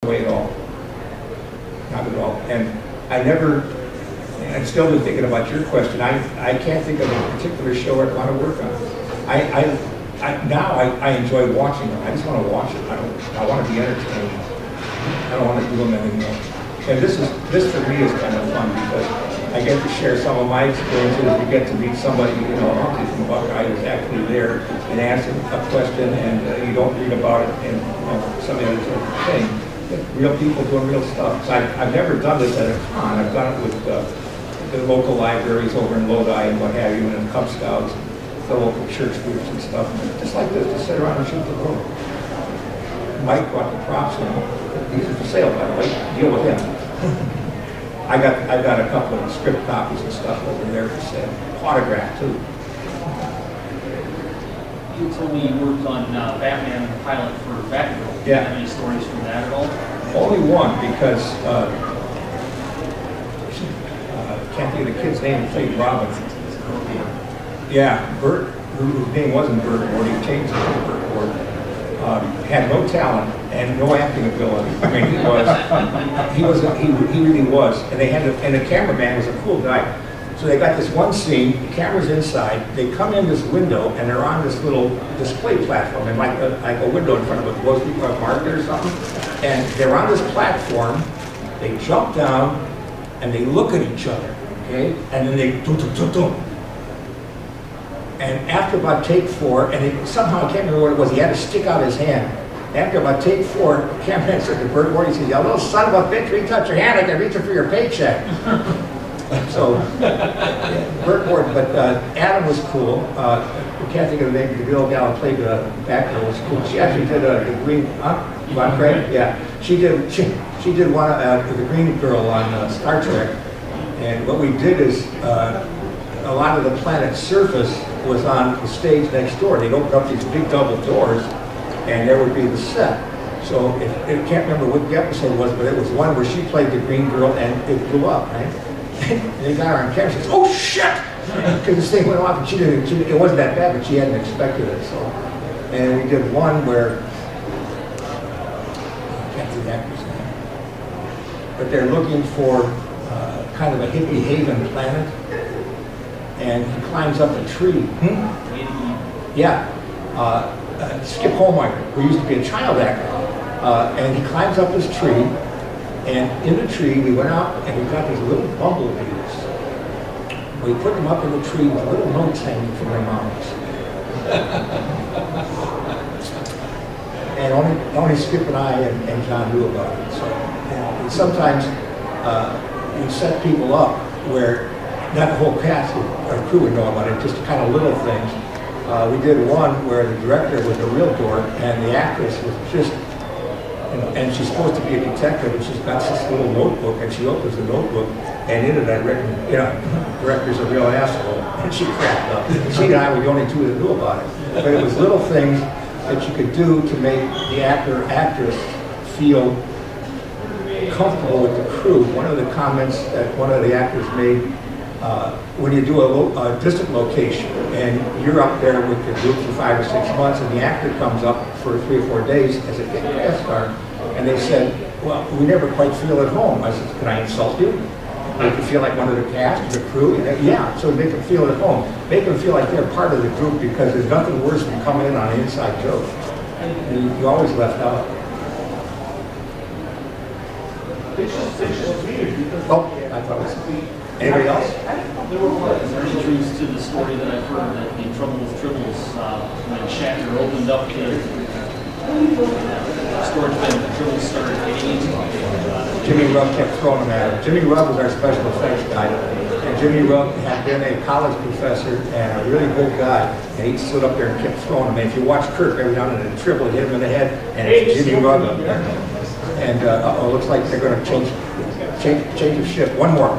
way at all. Not at all. And I never, and I've still been thinking about your question. I can't think of a particular show I'd want to work on. Now I enjoy watching them. I just want to watch it. I want to be entertained. I don't want to do them anymore. And this for me is kind of fun because I get to share some of my experiences. You get to meet somebody, Humphrey from Buckeye who's actually there and answer a question, and you don't read about it in some other thing. Real people doing real stuff. So I've never done this at a con. I've done it with the local libraries over in Lodi and what have you, and Cub Scouts, the local church groups and stuff. Just like this, to sit around and shoot the book. Mike brought the props in. These are for sale, by the way. Deal with him. I've got a couple of script copies and stuff over there for sale. Autograph too. You told me you worked on Batman pilot for Batgirl. Do you have any stories from that at all? Only one, because can't think of the kid's name who played Robin. Yeah, Burt, whose name wasn't Burt Ward, he changed it to Burt Ward, had no talent and no acting ability. I mean, he really was. And and the cameraman was a cool guy. So they got this one scene, the camera's inside, they come in this window and they're on this little display platform, and like a window in front of a grocery market or something, and they're on this platform, they jump down and they look at each other, okay, and then they do. And after about take 4, and somehow, I can't remember what it was, he had to stick out his hand. After about take 4, the cameraman said to Burt Ward, he said, "You little son of a bitch, reach out your hand, I can reach it for your paycheck." So, Burt Ward, but Adam was cool. I can't think of the name, the girl gal who played the Batgirl was cool. She actually did the green, Von Craig? Yeah. She did one, the green girl on Star Trek. And what we did is, a lot of the planet's surface was on the stage next door. They'd open up these big double doors, and there would be the set. So, I can't remember what the episode was, but it was one where she played the green girl, and it blew up, right? And they got her on camera. She says, "Oh shit!" Because this thing went off, and it wasn't that bad, but she hadn't expected it. So, and we did one where I can't see the actor's name, but they're looking for kind of a hippie haven planet, and he climbs up a tree. Yeah, Skip Holmeyer, who used to be a child actor, and he climbs up this tree. And in the tree, we went out and we got these little bumblebees. We put them up in the tree with little notes hanging from their mouths. And only Skip and I and John knew about it. So, and sometimes we set people up where not the whole cast or crew would know about it, just kind of little things. We did one where the director was a real dork and the actress was just, and she's supposed to be a detective, and she's got this little notebook, and she opens the notebook, and in it I'd written, director's a real asshole, and she cracked up. She and I were the only two that knew about it. But it was little things that you could do to make the actor or actress feel comfortable with the crew. One of the comments that one of the actors made, when you do a distant location, and you're up there with your group for 5 or 6 months, and the actor comes up for 3 or 4 days as a guest star, and they said, "Well, we never quite feel at home." I said, "Can I insult you? Make you feel like one of the cast, the crew?" Yeah, so make them feel at home. Make them feel like they're part of the group, because there's nothing worse than coming in on an inside joke. And you always left out. Oh, I thought it was. Anybody else? There were entries to the story that I've heard that in Trouble with Tribbles, when Shatner opened up the storage bin, the Tribbles started hitting it. Jimmy Rugg kept throwing them at him. Jimmy Rugg was our special effects guy. And Jimmy Rugg had been a college professor and a really good guy. And he stood up there and kept throwing them. And if you watch Kirk every now and then, a Tribble hit him in the head, and it's Jimmy Rugg up there. And looks like they're going to change of shift. One more.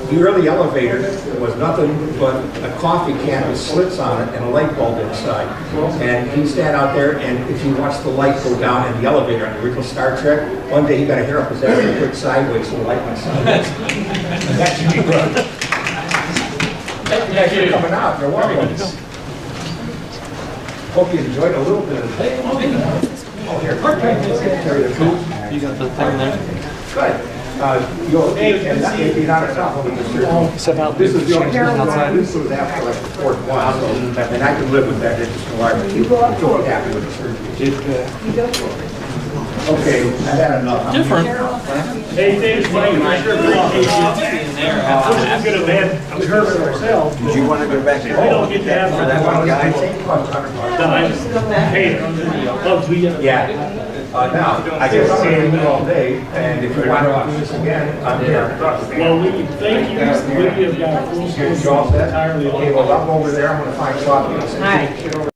The early elevator was nothing but a coffee can with slits on it and a light bulb inside. And he'd stand out there, and if you watch the light go down in the elevator on the original Star Trek, one day he got a hair up his ass and put it sideways so the light went sideways. That's Jimmy Rugg. Thank you guys for coming out. You're welcome. Hope you enjoyed a little bit of it. Oh, here. Carry the food. You got the thing there. Good. You'll, and that may be not a problem. It's about This is the only outside. this was after like the fourth one, so, and I can live with that, it's just a large. You go up to it happy with the surgery. Okay, I had enough. Different. Hey, thanks, Mike. Sure, good of that. We heard it ourselves. Did you want to go back there? We don't get to have For that one guy? Yeah. Now, I guess I'm going to all day, and if you want to do this again, I'm here. Well, we thank you. We have got a full You all set? entirely. Okay, well, I'm over there, I'm going to find coffee. Hi.